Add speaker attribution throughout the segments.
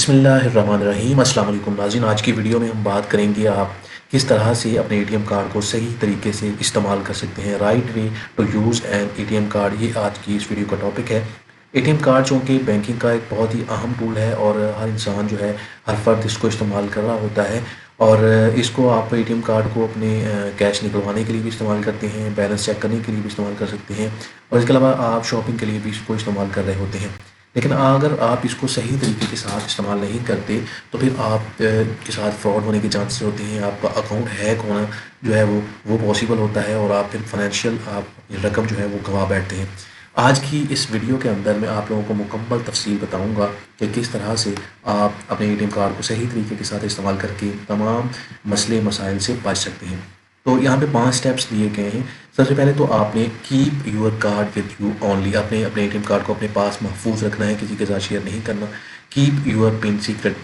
Speaker 1: बिस्मिल्लाहिर्रहमानिर्रहीम। अस्सलाम वालेकुम नाज़रीन, आज की वीडियो में हम बात करेंगे आप किस तरह से अपने एटीएम कार्ड को सही तरीके से इस्तेमाल कर सकते हैं। Right way to use an ATM card, ये आज की इस वीडियो का टॉपिक है। एटीएम कार्ड चूँकि बैंकिंग का एक बहुत ही अहम टूल है और हर इंसान जो है, हर फर्द इसको इस्तेमाल कर रहा होता है। और इसको आप एटीएम कार्ड को अपने कैश निकलवाने के लिए भी इस्तेमाल करते हैं, बैलेंस चेक करने के लिए भी इस्तेमाल कर सकते हैं और इसके अलावा आप शॉपिंग के लिए भी इसको इस्तेमाल कर रहे होते हैं। लेकिन अगर आप इसको सही तरीके के साथ इस्तेमाल नहीं करते तो फिर आप के साथ फ्रॉड होने के चांसेस होते हैं। आपका अकाउंट हैक होना जो है वो पॉसिबल होता है और आप फिर फाइनेंशियल आप रकम जो है वो गंवा बैठते हैं। आज की इस वीडियो के अंदर मैं आप लोगों को मुकम्मल तफसील बताऊंगा कि किस तरह से आप अपने एटीएम कार्ड को सही तरीके के साथ इस्तेमाल करके तमाम मसले मसाइल से बच सकते हैं। तो यहाँ पे 5 स्टेप्स दिए गए हैं। सबसे पहले तो आपने keep your card with you only, अपने एटीएम कार्ड को अपने पास महफूज रखना है, किसी के साथ शेयर नहीं करना। कीप यूर पिन सीक्रेट,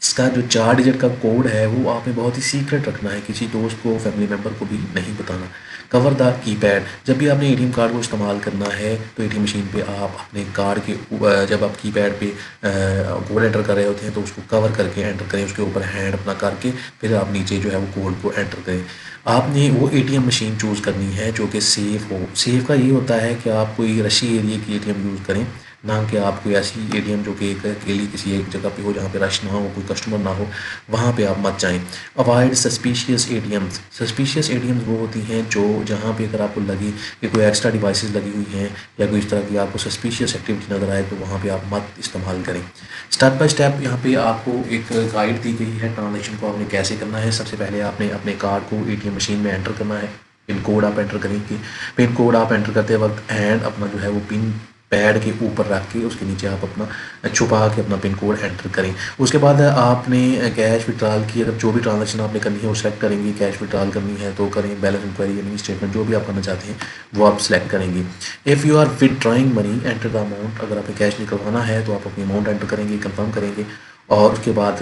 Speaker 1: इसका जो 4 डिजिट का कोड है वो आपने बहुत ही सीक्रेट रखना है, किसी दोस्त को फैमिली मेम्बर को भी नहीं बताना। कवर द कीपैड, जब भी आपने एटीएम कार्ड को इस्तेमाल करना है तो एटीएम मशीन पे आप अपने कार्ड के जब आप कीपैड पे कोड एंटर कर रहे होते हैं तो उसको कवर करके एंटर करें, उसके ऊपर हैंड अपना करके फिर आप नीचे जो है वो कोड को एंटर करें। आपने वो एटीएम मशीन चूज़ करनी है जो कि सेफ़ हो। सेफ़ का ये होता है कि आप कोई रशी एरिया की एटीएम यूज़ करें, ना कि आप कोई ऐसी एटीएम जो कि एक अकेली किसी एक जगह पे हो जहाँ पे रश ना हो, कोई कस्टमर ना हो, वहाँ पे आप मत जाएं। Avoid suspicious ATMs, suspicious ATMs वो होती हैं जो जहाँ पे अगर आपको लगे कि कोई एक्स्ट्रा डिवाइसेस लगी हुई हैं या कोई इस तरह की आपको सस्पिशियस एक्टिविटी नज़र आए तो वहाँ पे आप मत इस्तेमाल करें। स्टेप बाय स्टेप यहाँ पे आपको एक गाइड दी गई है, ट्रांजेक्शन को आपने कैसे करना है। सबसे पहले आपने अपने कार्ड को एटीएम मशीन में एंटर करना है। पिन कोड आप एंटर करेंगे। पिन कोड आप एंटर करते वक्त हैंड अपना जो है वो पिन पैड के ऊपर रख के उसके नीचे आप अपना छुपा के अपना पिन कोड एंटर करें। उसके बाद आपने कैश विड्रॉल की अगर जो भी ट्रांजैक्शन आपने करनी है वो सेलेक्ट करेंगे। कैश विड्रॉल करनी है तो करें, बैलेंस इंक्वायरी यानी स्टेटमेंट जो भी आप करना चाहते हैं वो आप सेलेक्ट करेंगे। If you are withdrawing money enter the amount, अगर आपने कैश निकलवाना है तो आप अपनी अमाउंट एंटर करेंगे, कंफर्म करेंगे और उसके बाद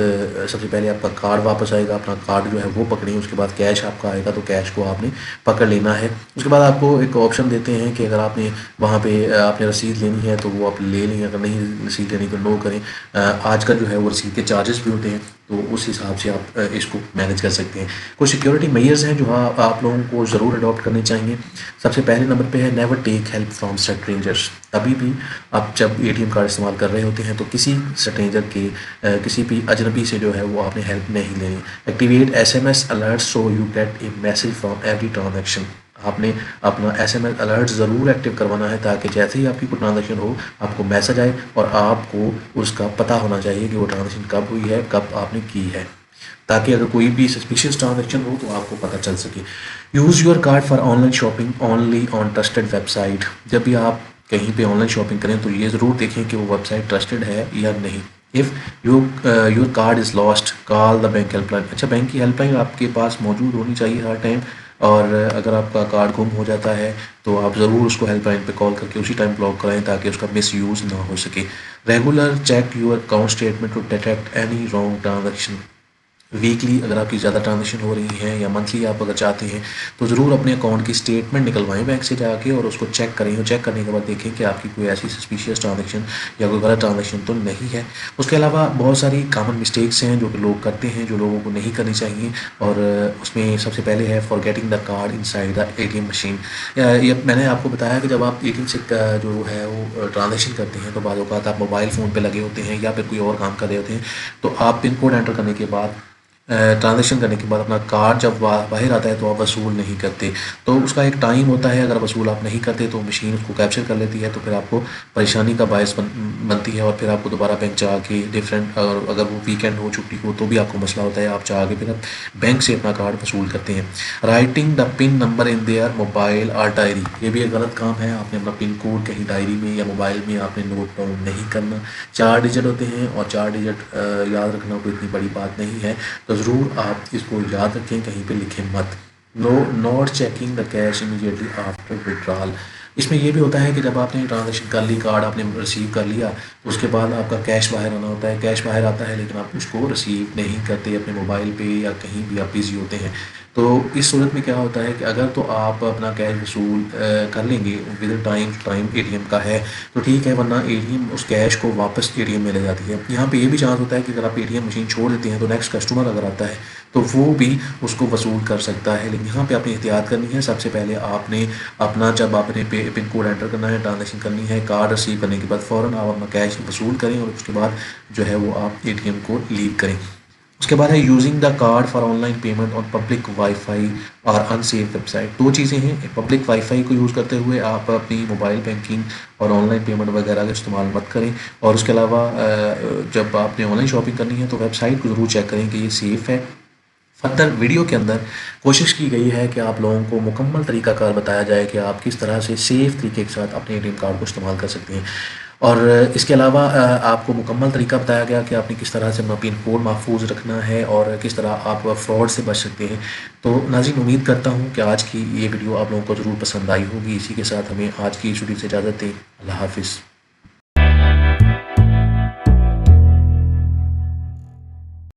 Speaker 1: सबसे पहले आपका कार्ड वापस आएगा, अपना कार्ड जो है वो पकड़ेंगे। उसके बाद कैश आपका आएगा तो कैश को आपने पकड़ लेना है। उसके बाद आपको एक ऑप्शन देते हैं कि अगर आपने वहाँ पे आपने रसीद लेनी है तो वो आप ले लें, अगर नहीं रसीद लेनी तो नो करें। आजकल जो है वो रसीद के चार्जेस भी होते हैं तो उस हिसाब से आप इसको मैनेज कर सकते हैं। कुछ सिक्योरिटी मेजर्स हैं जो आप लोगों को ज़रूर अडॉप्ट करने चाहिए। सबसे पहले नंबर पे है never take help from strangers. कभी भी आप जब एटीएम कार्ड इस्तेमाल कर रहे होते हैं तो किसी स्ट्रेंजर के किसी भी अजनबी से जो है वो आपने हेल्प नहीं लेनी। Activate SMS alert so you get A message from every transaction, आपने अपना एसएमएस अलर्ट ज़रूर एक्टिव करवाना है ताकि जैसे ही आपकी कोई ट्रांजैक्शन हो आपको मैसेज आए और आपको उसका पता होना चाहिए कि वो ट्रांजैक्शन कब हुई है, कब आपने की है, ताकि अगर कोई भी सस्पिशियस ट्रांजैक्शन हो तो आपको पता चल सके। Use your card for online shopping only on trusted website, जब भी आप कहीं पे ऑनलाइन शॉपिंग करें तो ये ज़रूर देखें कि वो वेबसाइट ट्रस्टेड है या नहीं। If your card is lost call the bank helpline, अच्छा बैंक की हेल्पलाइन आपके पास मौजूद होनी चाहिए हर टाइम। और अगर आपका कार्ड गुम हो जाता है तो आप ज़रूर उसको हेल्पलाइन पे कॉल करके उसी टाइम ब्लॉक कराएं ताकि उसका मिस यूज़ ना हो सके। Regular check your account statement to detect any wrong transaction, weekly अगर आपकी ज़्यादा ट्रांजेक्शन हो रही हैं या मंथली आप अगर चाहते हैं तो ज़रूर अपने अकाउंट की स्टेटमेंट निकलवाएं बैंक से जाके और उसको चेक करें और चेक करने के बाद देखें कि आपकी कोई ऐसी सस्पिशियस ट्रांजेक्शन या कोई गलत ट्रांजेक्शन तो नहीं है। उसके अलावा बहुत सारी कॉमन मिस्टेक्स हैं जो कि लोग करते हैं, जो लोगों को नहीं करनी चाहिए और उसमें सबसे पहले है forgetting the card inside the ATM machine. ये मैंने आपको बताया कि जब आप एटीएम से जो है वो ट्रांजेक्शन करते हैं तो बाद औक़ात आप मोबाइल फ़ोन पर लगे होते हैं या फिर कोई और काम कर रहे होते हैं तो आप पिन कोड एंटर करने के बाद ट्रांजेक्शन करने के बाद अपना कार्ड जब बाहर आता है तो आप वसूल नहीं करते, तो उसका एक टाइम होता है। अगर वसूल आप नहीं करते तो मशीन उसको कैप्चर कर लेती है तो फिर आपको परेशानी का बायस बनती है और फिर आपको दोबारा बैंक जाके डिफरेंट, और अगर वो वीकेंड हो छुट्टी हो तो भी आपको मसला होता है, आप जाके फिर आप बैंक से अपना कार्ड वसूल करते हैं। Writing the pin number in their mobile और डायरी, ये भी एक गलत काम है। आपने अपना पिन कोड कहीं डायरी में या मोबाइल में आपने नोट डाउन नहीं करना। 4 डिजिट होते हैं और 4 डिजिट याद रखना कोई इतनी बड़ी बात नहीं है, तो ज़रूर आप इसको याद रखें, कहीं पे लिखें मत। Not checking the cash immediately after withdrawal, इसमें यह भी होता है कि जब आपने ट्रांजैक्शन कर ली, कार्ड आपने रिसीव कर लिया तो उसके बाद आपका कैश बाहर आना होता है। कैश बाहर आता है लेकिन आप उसको रिसीव नहीं करते, अपने मोबाइल पे या कहीं भी आप बिज़ी होते हैं। तो इस सूरत में क्या होता है कि अगर तो आप अपना कैश वसूल कर लेंगे विद टाइम टाइम एटीएम का है तो ठीक है, वरना एटीएम उस कैश को वापस एटीएम में ले जाती है। यहाँ पे ये भी चांस होता है कि अगर आप एटीएम मशीन छोड़ देते हैं तो नेक्स्ट कस्टमर अगर आता है तो वो भी उसको वसूल कर सकता है। लेकिन यहाँ पे आपने एहतियात करनी है। सबसे पहले आपने अपना जब आपने पिन कोड एंटर करना है, ट्रांजेक्शन करनी है, कार्ड रिसीव करने के बाद फ़ौरन आप अपना कैश वसूल करें और उसके बाद जो है वो आप एटीएम को लीव करें। उसके बाद है using the card for online payment on public wifi और अनसेफ वेबसाइट। दो चीज़ें हैं, पब्लिक वाईफाई को यूज़ करते हुए आप अपनी मोबाइल बैंकिंग और ऑनलाइन पेमेंट वगैरह का इस्तेमाल मत करें। और उसके अलावा जब आपने ऑनलाइन शॉपिंग करनी है तो वेबसाइट को ज़रूर चेक करें कि ये सेफ़ है। फर्दर वीडियो के अंदर कोशिश की गई है कि आप लोगों को मुकम्मल तरीक़ाकार बताया जाए कि आप किस तरह से सेफ़ तरीके के साथ अपने एटीएम कार्ड को इस्तेमाल कर सकते हैं। और इसके अलावा आपको मुकम्मल तरीका बताया गया कि आपने किस तरह से अपना पिन कोड महफूज रखना है और किस तरह आप फ्रॉड से बच सकते हैं। तो नाज़रीन, उम्मीद करता हूँ कि आज की ये वीडियो आप लोगों को ज़रूर पसंद आई होगी। इसी के साथ हमें आज की इस वीडियो से इजाज़त दें। अल्लाह हाफ़िज़।